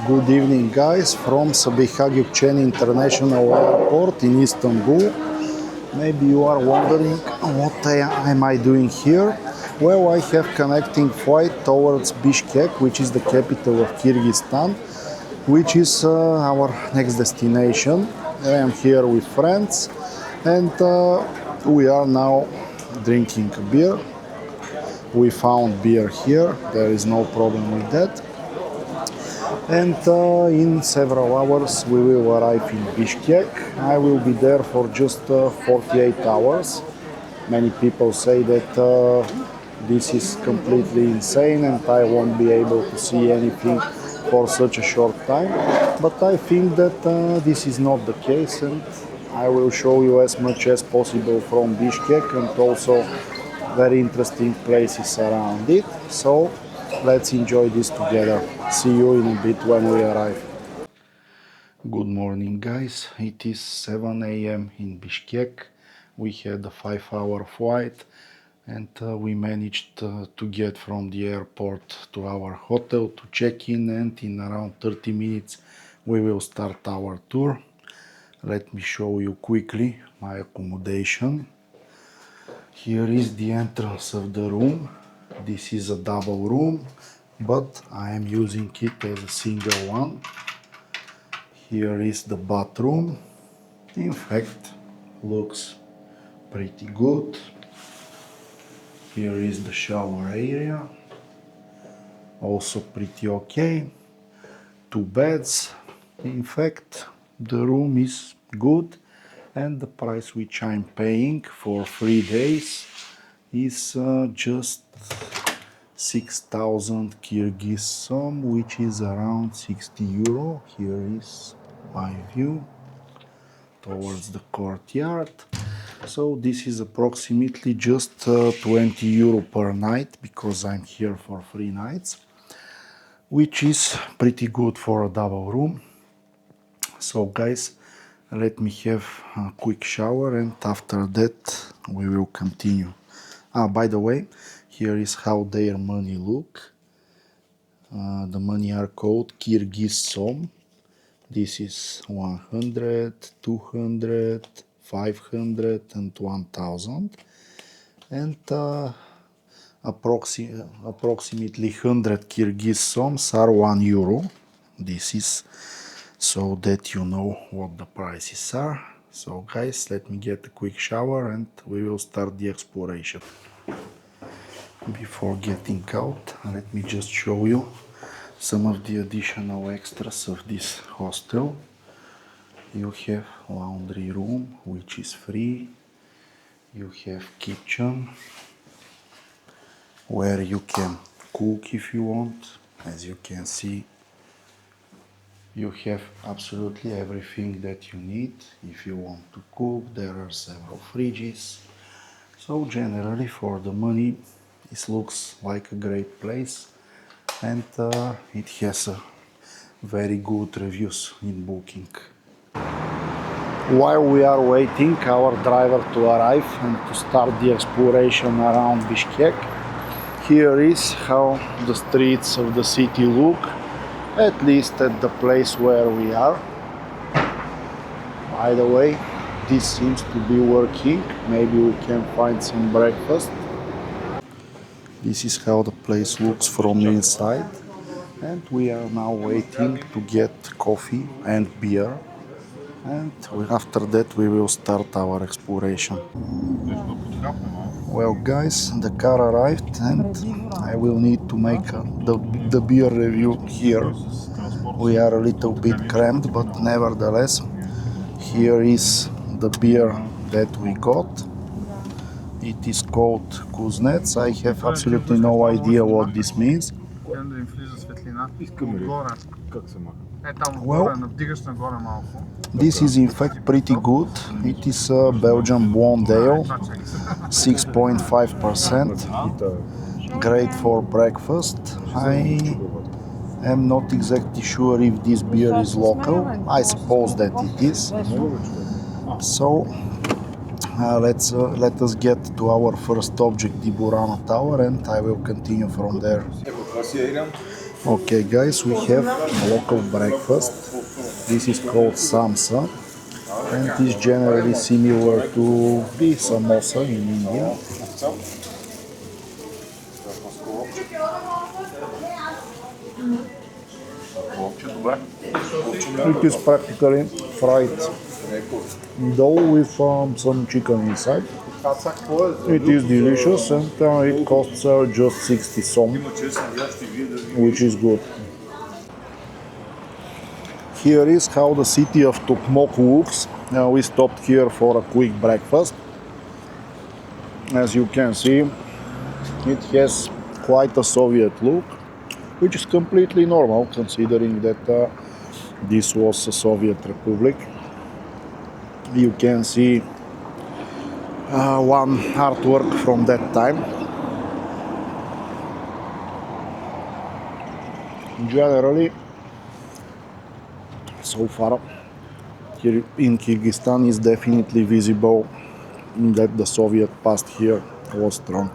Good evening, guys, from Sabiha Gökçen International Airport in Istanbul. Maybe you are wondering what am I doing here? Well, I have connecting flight towards Bishkek, which is the capital of Kyrgyzstan, which is our next destination. I am here with friends and we are now drinking beer. We found beer here, there is no problem with that. And in several hours we will arrive in Bishkek. I will be there for just 48 hours. Many people say that this is completely insane and I won't be able to see anything for such a short time. But I think that this is not the case, and I will show you as much as possible from Bishkek and also very interesting places around it. So let's enjoy this together. See you in a bit when we arrive. Good morning, guys. It is 7 a.m. in Bishkek. We had a 5-hour flight and we managed to get from the airport to our hotel to check in, and in around 30 minutes we will start our tour. Let me show you quickly my accommodation. Here is the entrance of the room. This is a double room, but I am using it as a single one. Here is the bathroom. In fact, looks pretty good. Here is the shower area. Also pretty okay. 2 beds. In fact, the room is good, and the price which I'm paying for 3 days is just 6,000 Kyrgyz som, which is around 60 euro. Here is my view towards the courtyard. So this is approximately just 20 euro per night, because I'm here for 3 nights, which is pretty good for a double room. So guys, let me have a quick shower and after that we will continue. By the way, here is how their money look. The money are called Kyrgyz som. This is 100, 200, 500 and 1000. And approximately 100 Kyrgyz soms are 1 euro. This is so that you know what the prices are. So guys, let me get a quick shower and we will start the exploration. Before getting out, let me just show you some of the additional extras of this hostel. You have laundry room, which is free. You have kitchen where you can cook if you want. As you can see, you have absolutely everything that you need if you want to cook. There are several fridges. So generally, for the money, this looks like a great place, and it has a very good reviews in Booking. While we are waiting our driver to arrive and to start the exploration around Bishkek, here is how the streets of the city look, at least at the place where we are. By the way, this seems to be working. Maybe we can find some breakfast. This is how the place looks from inside, and we are now waiting to get coffee and beer, and after that we will start our exploration. Well guys, the car arrived and I will need to make the beer review here. We are a little bit cramped, but nevertheless, here is the beer that we got. It is called Kuznets. I have absolutely no idea what this means. Well, this is in fact pretty good. It is a Belgian blonde ale, 6.5%. Great for breakfast. I am not exactly sure if this beer is local. I suppose that it is. So let us get to our first object, the Burana Tower, and I will continue from there. Okay, guys, we have a local breakfast. This is called samsa, and is generally similar to the samosa in India. It is practically fried dough with some chicken inside. It is delicious, and it costs just 60 som, which is good. Here is how the city of Kok Moynok looks. We stopped here for a quick breakfast. As you can see, it has quite a Soviet look, which is completely normal considering that this was a Soviet Republic. You can see one artwork from that time. Generally, so far, here in Kyrgyzstan is definitely visible that the Soviet past here was strong.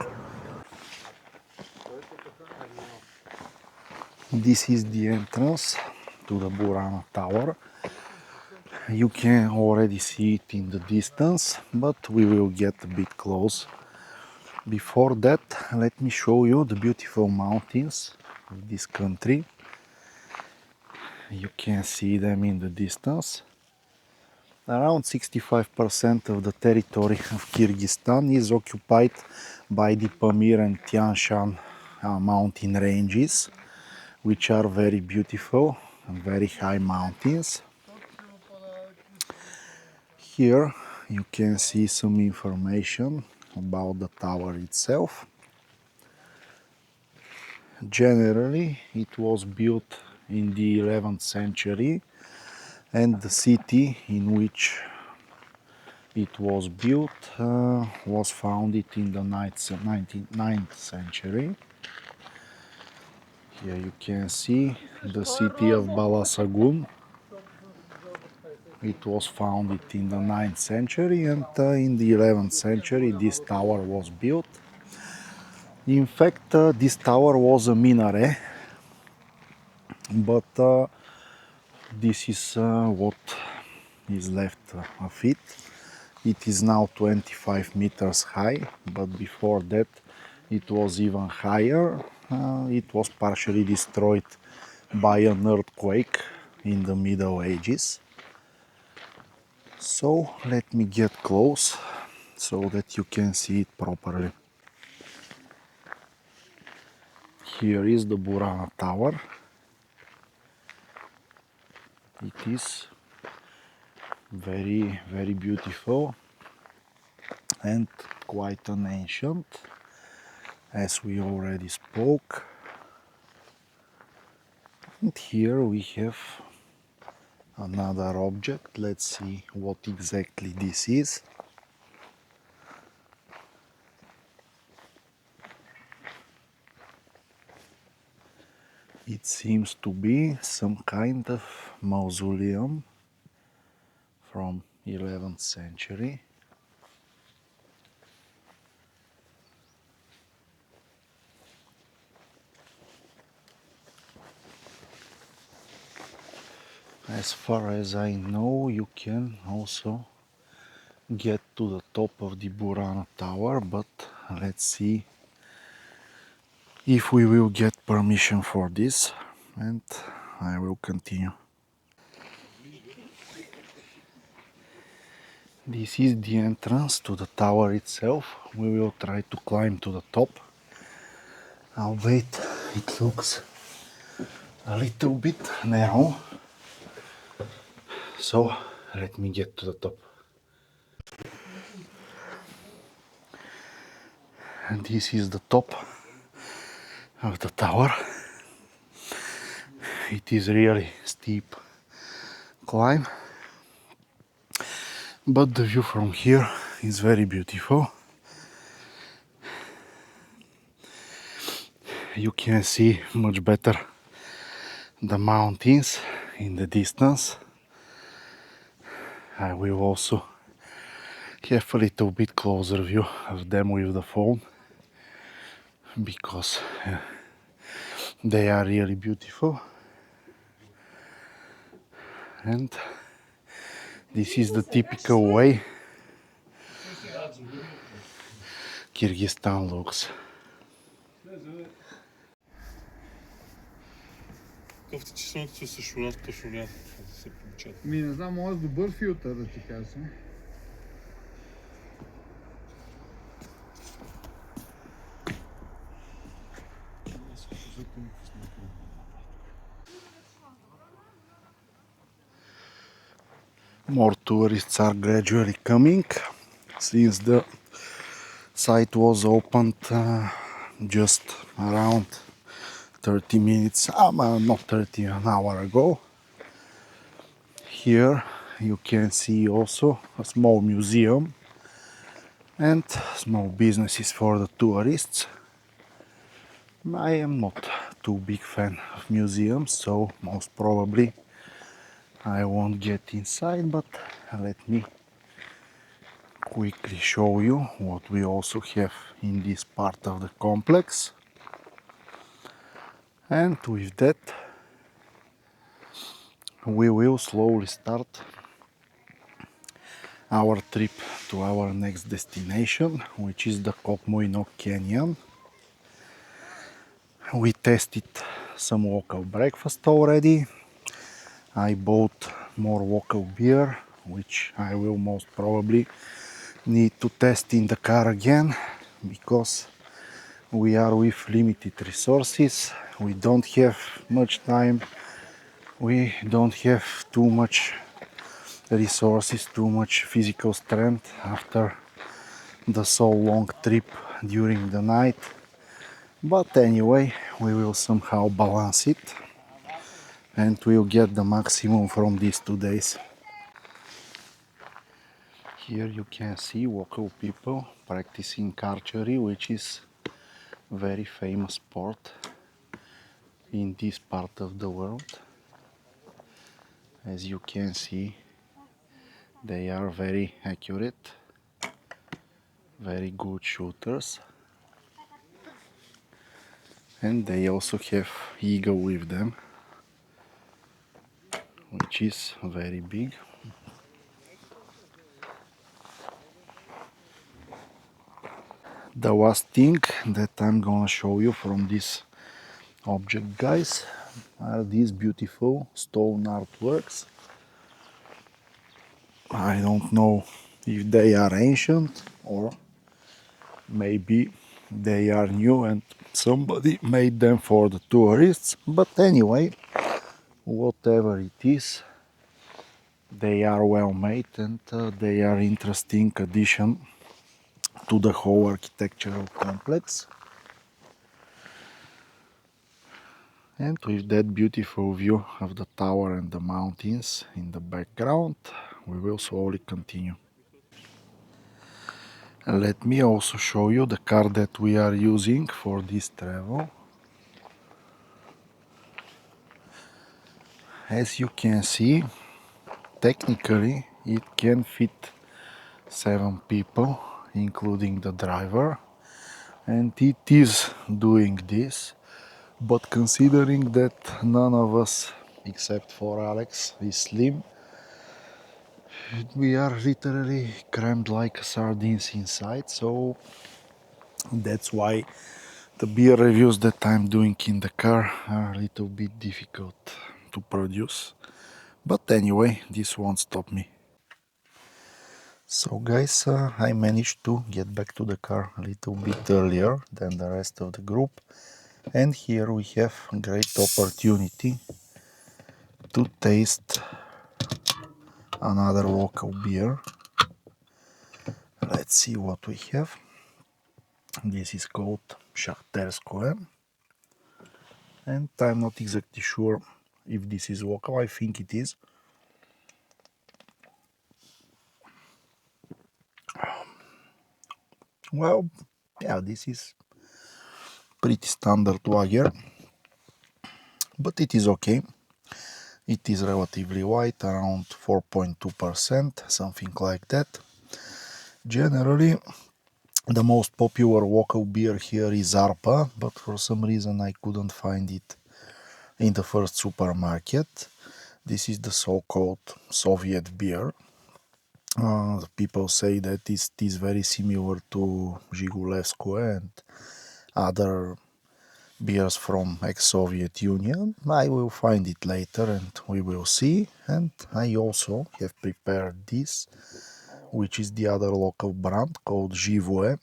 This is the entrance to the Burana Tower. You can already see it in the distance, but we will get a bit close. Before that, let me show you the beautiful mountains of this country. You can see them in the distance. Around 65% of the territory of Kyrgyzstan is occupied by the Pamir and Tian Shan mountain ranges, which are very beautiful and very high mountains. Here you can see some information about the tower itself. Generally, it was built in the 11th century, and the city in which it was built was founded in the 9th century. Here you can see the city of Balasagun. It was founded in the 9th century, and in the 11th century this tower was built. In fact, this tower was a minaret, but this is what is left of it. It is now 25 meters high, but before that it was even higher. It was partially destroyed by an earthquake in the Middle Ages. So let me get close so that you can see it properly. Here is the Burana Tower. It is very, very beautiful and quite an ancient, as we already spoke. And here we have another object. Let's see what exactly this is. It seems to be some kind of mausoleum from 11th century. As far as I know, you can also get to the top of the Burana Tower, but let's see if we will get permission for this, and I will continue. This is the entrance to the tower itself. We will try to climb to the top. I'll wait, it looks a little bit narrow. So let me get to the top. And this is the top of the tower. It is really steep climb, but the view from here is very beautiful. You can see much better the mountains in the distance. I will also have a little bit closer view of them with the phone because they are really beautiful. And this is the typical way Kyrgyzstan looks. Кофти чесноци се шунят, то шунят, да се получат. Ми не знам, може добър филтър да ти кажа. More tourists are gradually coming since the site was opened just around 30 minutes, not 30, an hour ago. Here you can see also a small museum and small businesses for the tourists. I am not too big fan of museums, so most probably I won't get inside, but let me quickly show you what we also have in this part of the complex. And with that we will slowly start our trip to our next destination, which is the Kok Moynok Canyon. We tested some local breakfast already. I bought more local beer, which I will most probably need to test in the car again, because we are with limited resources. We don't have much time. We don't have too much resources, too much physical strength after the so long trip during the night. But anyway, we will somehow balance it and we'll get the maximum from these 2 days. Here you can see local people practicing archery, which is a very famous sport in this part of the world. As you can see, they are very accurate, very good shooters, and they also have eagle with them, which is very big. The last thing that I'm gonna show you from this object, guys, are these beautiful stone artworks. I don't know if they are ancient or maybe they are new and somebody made them for the tourists, but anyway, whatever it is, they are well made and they are interesting addition to the whole architectural complex. And with that beautiful view of the tower and the mountains in the background, we will slowly continue. Let me also show you the car that we are using for this travel. As you can see, technically it can fit 7 people, including the driver, and it is doing this. But considering that none of us, except for Alex, is slim, we are literally crammed like sardines inside, so that's why the beer reviews that I'm doing in the car are a little bit difficult to produce. But anyway, this won't stop me. So guys, I managed to get back to the car a little bit earlier than the rest of the group, and here we have a great opportunity to taste another local beer. Let's see what we have. This is called Shachterskoe, and I'm not exactly sure if this is local. I think it is. Well, yeah, this is pretty standard lager, but it is okay. It is relatively white, around 4.2%, something like that. Generally, the most popular local beer here is Arpa, but for some reason I couldn't find it in the first supermarket. This is the so-called Soviet beer. The people say that it is very similar to Zhigulevskoe and other beers from ex-Soviet Union. I will find it later and we will see. And I also have prepared this, which is the other local brand called Живое,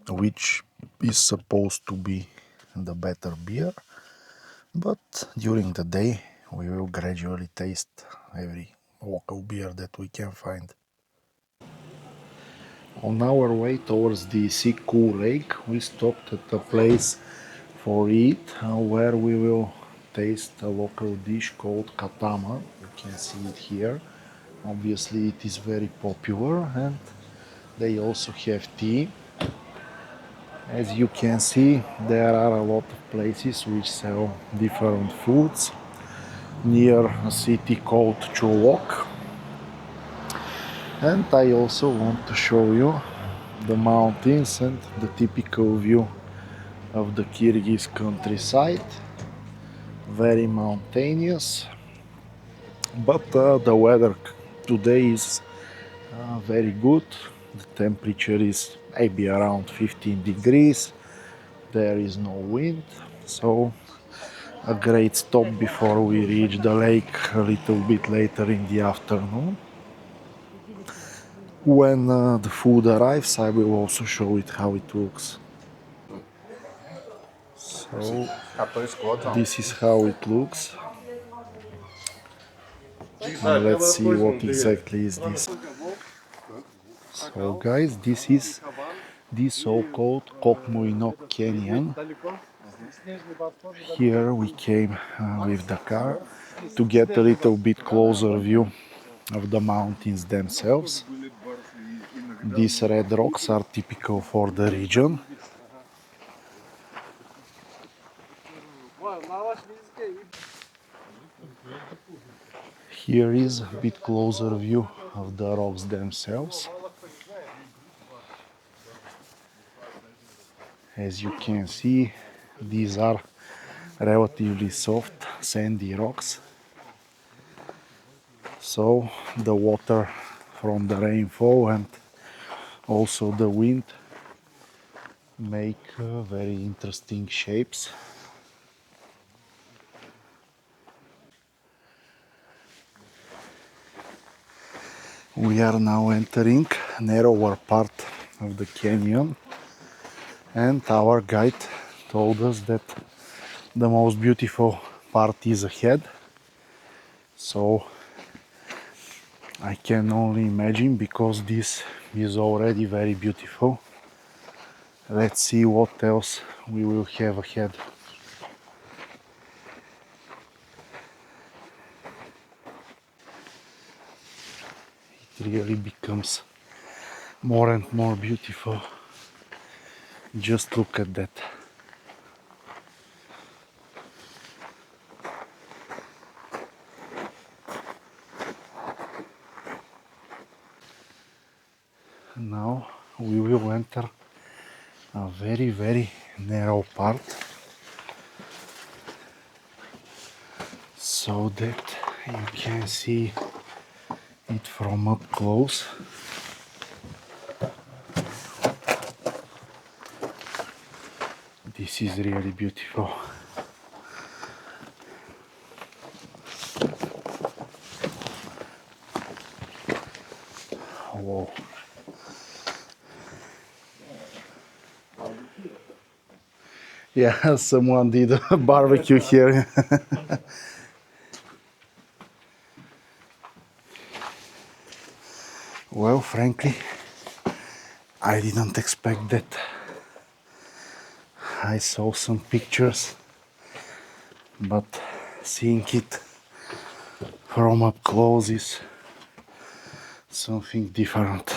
which is supposed to be the better beer. But during the day we will gradually taste every local beer that we can find. On our way towards the Issyk Kul Lake, we stopped at a place for it where we will taste a local dish called katama. You can see it here. Obviously it is very popular and they also have tea. As you can see, there are a lot of places which sell different foods near a city called Cholok. And I also want to show you the mountains and the typical view of the Kyrgyz countryside. Very mountainous, but the weather today is very good. The temperature is maybe around 15 degrees. There is no wind, so a great stop before we reach the lake a little bit later in the afternoon. When the food arrives, I will also show it how it looks. So this is how it looks. And let's see what exactly is this. So guys, this is the so-called Kok Moynok Canyon. Here we came with the car to get a little bit closer view of the mountains themselves. These red rocks are typical for the region. Here is a bit closer view of the rocks themselves. As you can see, these are relatively soft sandy rocks. So the water from the rainfall and also the wind make very interesting shapes. We are now entering a narrower part of the canyon, and our guide told us that the most beautiful part is ahead. So I can only imagine, because this is already very beautiful. Let's see what else we will have ahead. It really becomes more and more beautiful. Just look at that. Now we will enter a very narrow part, so that you can see it from up close. This is really beautiful. Whoa. Yeah, someone did a barbecue here. Well, frankly, I didn't expect that. I saw some pictures, but seeing it from up close is something different.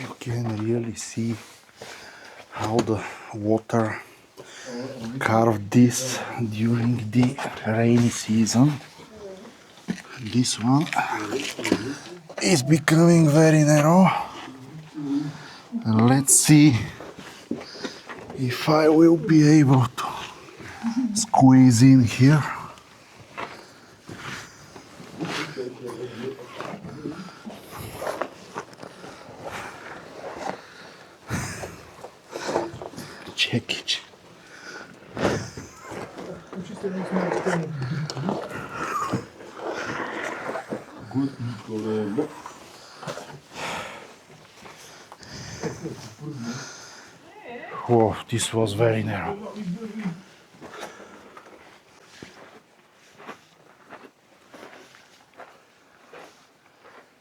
You can really see how the water carved this during the rainy season. This one is becoming very narrow. And let's see if I will be able to squeeze in here. Check it. Whoa, this was very narrow.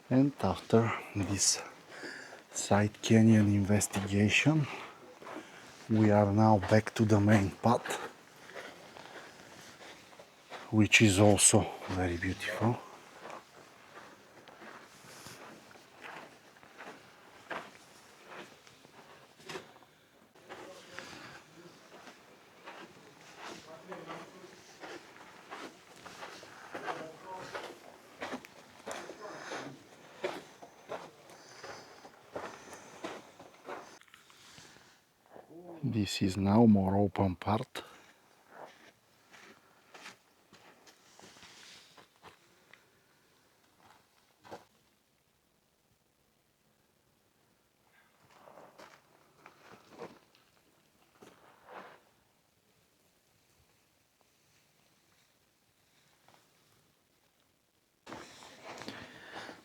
And after this side canyon investigation, we are now back to the main path, which is also very beautiful. This is now more open part.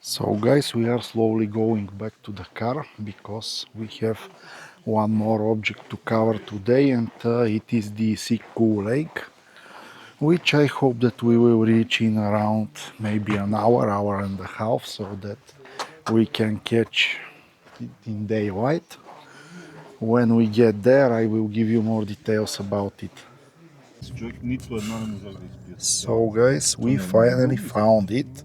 So guys, we are slowly going back to the car because we have one more object to cover today, and it is the Issyk Kul Lake, which I hope that we will reach in around maybe an hour and a half, so that we can catch it in daylight. When we get there, I will give you more details about it. So guys, we finally found it.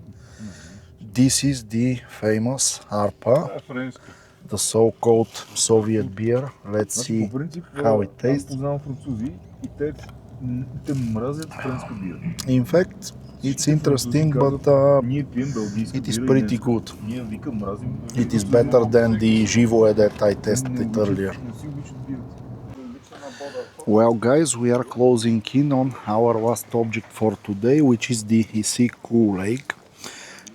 This is the famous Arpa, the so-called Soviet beer. Let's see how it tastes. In fact, it's interesting, but it is pretty good. It is better than the Живое that I tested earlier. Well guys, we are closing in on our last object for today, which is the Issyk Kul Lake.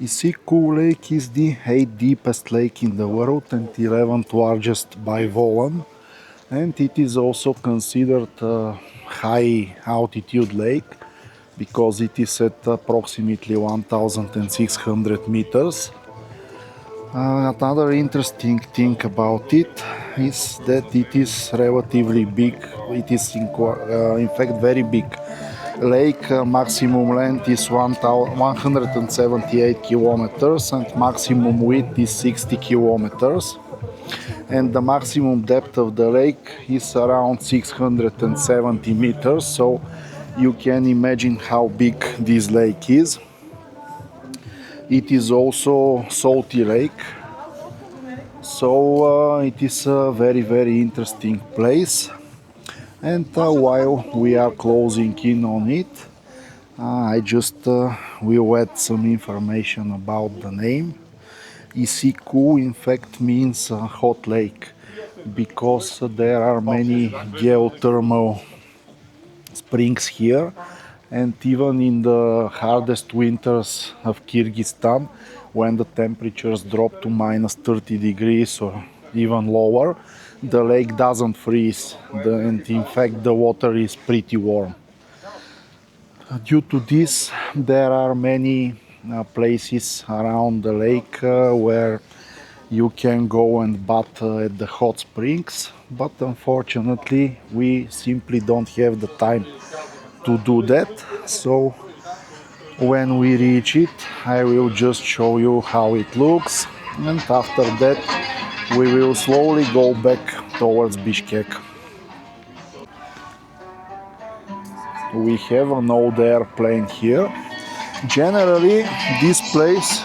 Issyk Kul Lake is the 8th deepest lake in the world and 11th largest by volume, and it is also considered a high altitude lake because it is at approximately 1600 meters. Another interesting thing about it is that it is relatively big. It is in fact very big lake. Maximum length is 178 kilometers and maximum width is 60 kilometers, and the maximum depth of the lake is around 670 meters, so you can imagine how big this lake is. It is also salty lake, so it is a very interesting place. And while we are closing in on it, I just will add some information about the name. Issyk Kul in fact means hot lake because there are many geothermal springs here, and even in the hardest winters of Kyrgyzstan, when the temperatures drop to minus 30 degrees or even lower, the lake doesn't freeze, and in fact the water is pretty warm. Due to this, there are many places around the lake where you can go and bath at the hot springs, but unfortunately we simply don't have the time to do that. So when we reach it, I will just show you how it looks, and after that we will slowly go back towards Bishkek. We have an old airplane here. Generally, this place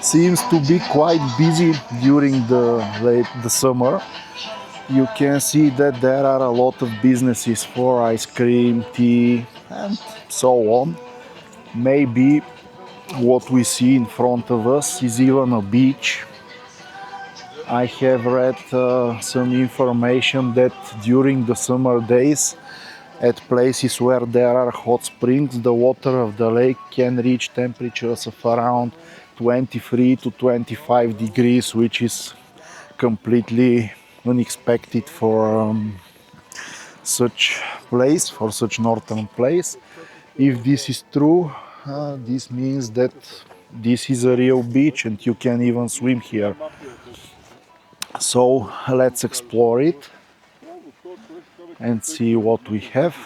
seems to be quite busy during the summer. You can see that there are a lot of businesses for ice cream, tea, and so on. Maybe what we see in front of us is even a beach. I have read some information that during the summer days, at places where there are hot springs, the water of the lake can reach temperatures of around 23 to 25 degrees, which is completely unexpected for such place, for such northern place. If this is true, this means that this is a real beach and you can even swim here. So let's explore it and see what we have.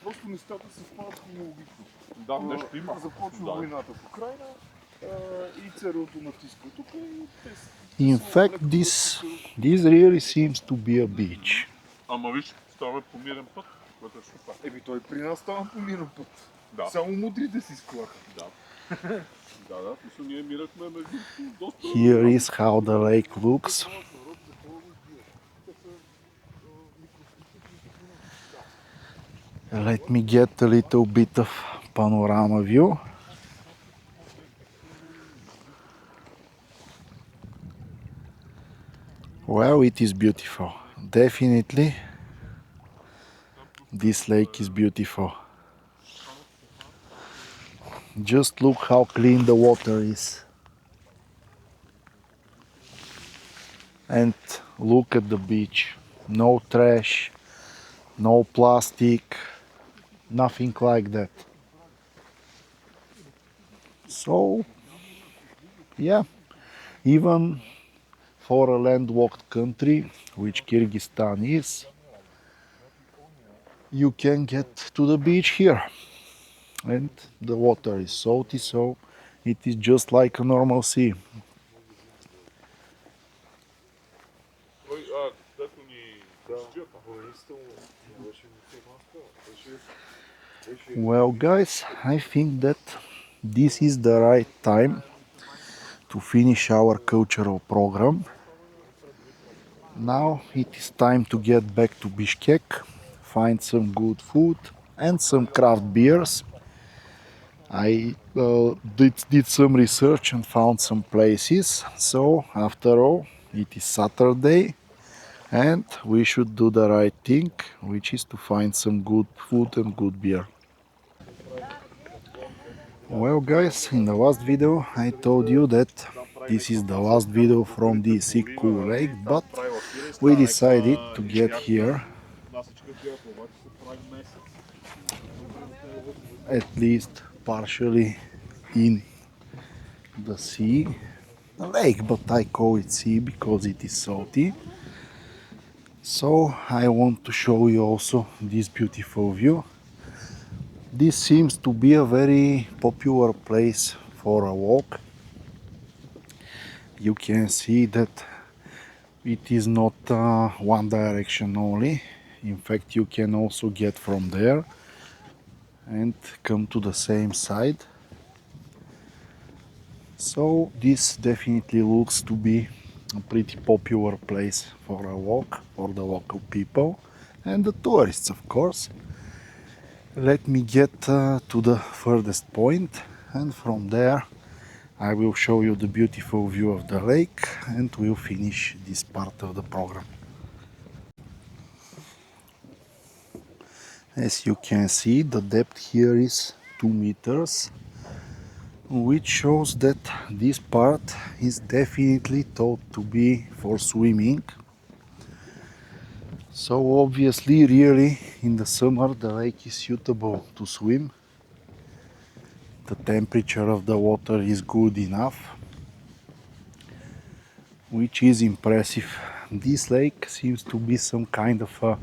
Просто нещата се впадат хронологично. Да, нещо има. Започва войната в Украйна и ЦРУ-то натиска тук и те... In fact, this really seems to be a beach. Ама виж, ставаме по мирен път, което е супер. Еми той при нас става по мирен път. Да. Само мудрите си склаха. Да. Да, мисля, ние мирахме между доста... Here is how the lake looks. Let me get a little bit of panorama view. Well, it is beautiful. Definitely, this lake is beautiful. Just look how clean the water is. And look at the beach. No trash, no plastic, nothing like that. So, yeah, even for a landlocked country, which Kyrgyzstan is, you can get to the beach here. And the water is salty, so it is just like a normal sea. Well, guys, I think that this is the right time to finish our cultural program. Now it is time to get back to Bishkek, find some good food and some craft beers. I did some research and found some places. So after all, it is Saturday and we should do the right thing, which is to find some good food and good beer. Well, guys, in the last video I told you that this is the last video from the Issyk Kul Lake, but we decided to get here at least partially in the sea, the lake, but I call it sea because it is salty. So I want to show you also this beautiful view. This seems to be a very popular place for a walk. You can see that it is not one direction only. In fact, you can also get from there and come to the same side. So this definitely looks to be a pretty popular place for a walk for the local people and the tourists, of course. Let me get to the furthest point, and from there I will show you the beautiful view of the lake and we'll finish this part of the program. As you can see, the depth here is 2 meters, which shows that this part is definitely thought to be for swimming. So obviously, really, in the summer the lake is suitable to swim. The temperature of the water is good enough, which is impressive. This lake seems to be some kind of a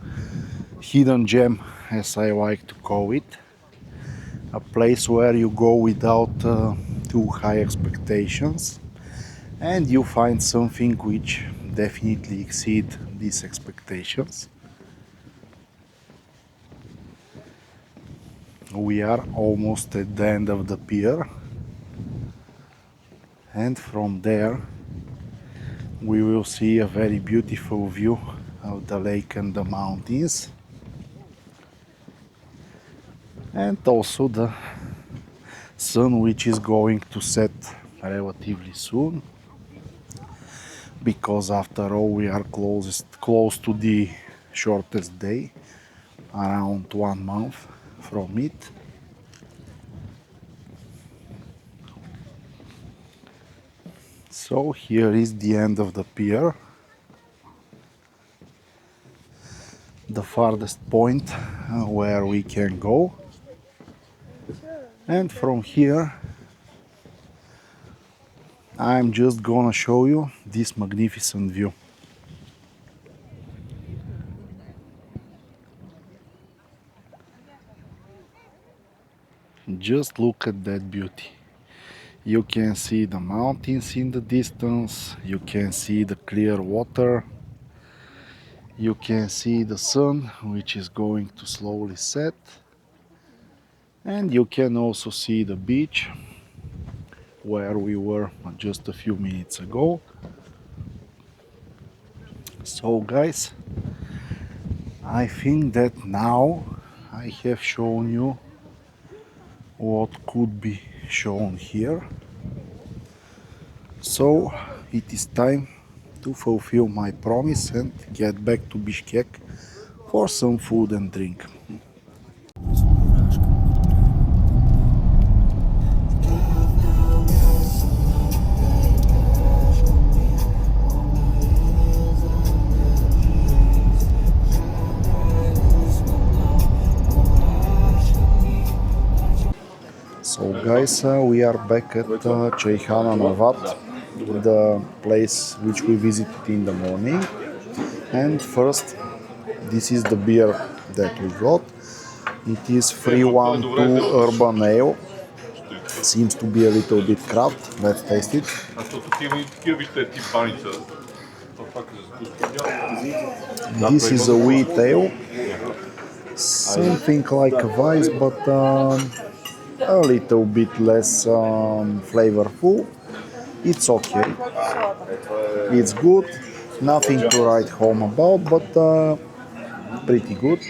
hidden gem, as I like to call it. A place where you go without too high expectations and you find something which definitely exceed these expectations. we are almost at the end of the pier, and from there we will see a very beautiful view of the lake and the mountains, and also the sun, which is going to set relatively soon, because after all we are close to the shortest day, around 1 month from it. So here is the end of the pier, the farthest point where we can go, and from here I'm just gonna show you this magnificent view. Just look at that beauty. You can see the mountains in the distance, you can see the clear water, you can see the sun, which is going to slowly set, and you can also see the beach where we were just a few minutes ago. So guys, I think that now I have shown you what could be shown here. So it is time to fulfill my promise and get back to Bishkek for some food and drink. So guys, we are back at Ceyhana Novat, the place which we visited in the morning. And first, this is the beer that we got. It is 312 Urban Ale. Seems to be a little bit craft. Let's taste it. This is a wheat ale. Something like a Weiss, but a little bit less flavorful. It's okay. It's good. Nothing to write home about, but pretty good.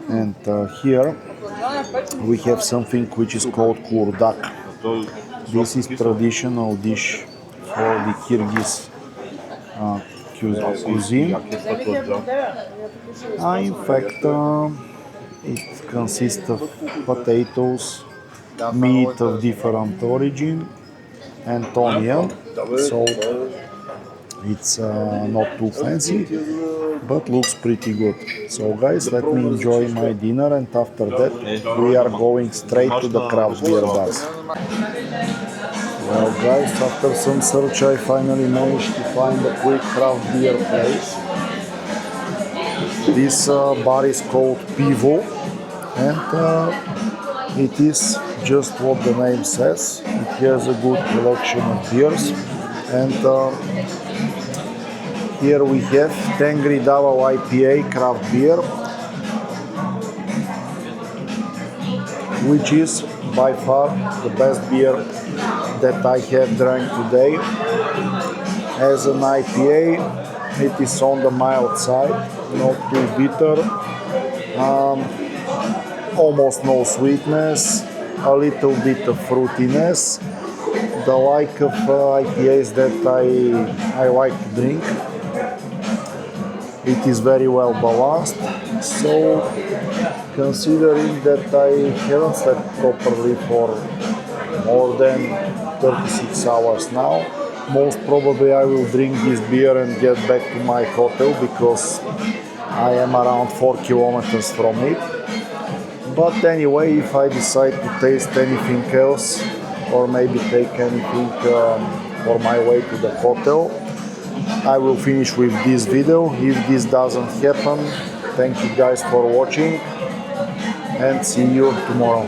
And here we have something which is called kurdak. This is traditional dish for the Kyrgyz cuisine. In fact, it consists of potatoes, meat of different origin, and onion. So it's not too fancy, but looks pretty good. So guys, let me enjoy my dinner, and after that we are going straight to the craft beer bars. Well guys, after some search I finally managed to find a quick craft beer place. This bar is called Pivo, and it is just what the name says. It has a good collection of beers, and here we have Tengri Davao IPA craft beer, which is by far the best beer that I have drank today. As an IPA, it is on the mild side, not too bitter, almost no sweetness, a little bit of fruitiness, the like of IPAs that I like to drink. It is very well balanced, so considering that I haven't slept properly for more than 36 hours now, most probably I will drink this beer and get back to my hotel, because I am around 4 kilometers from it. But anyway, if I decide to taste anything else, or maybe take anything for my way to the hotel, I will finish with this video. If this doesn't happen, thank you guys for watching, and see you tomorrow.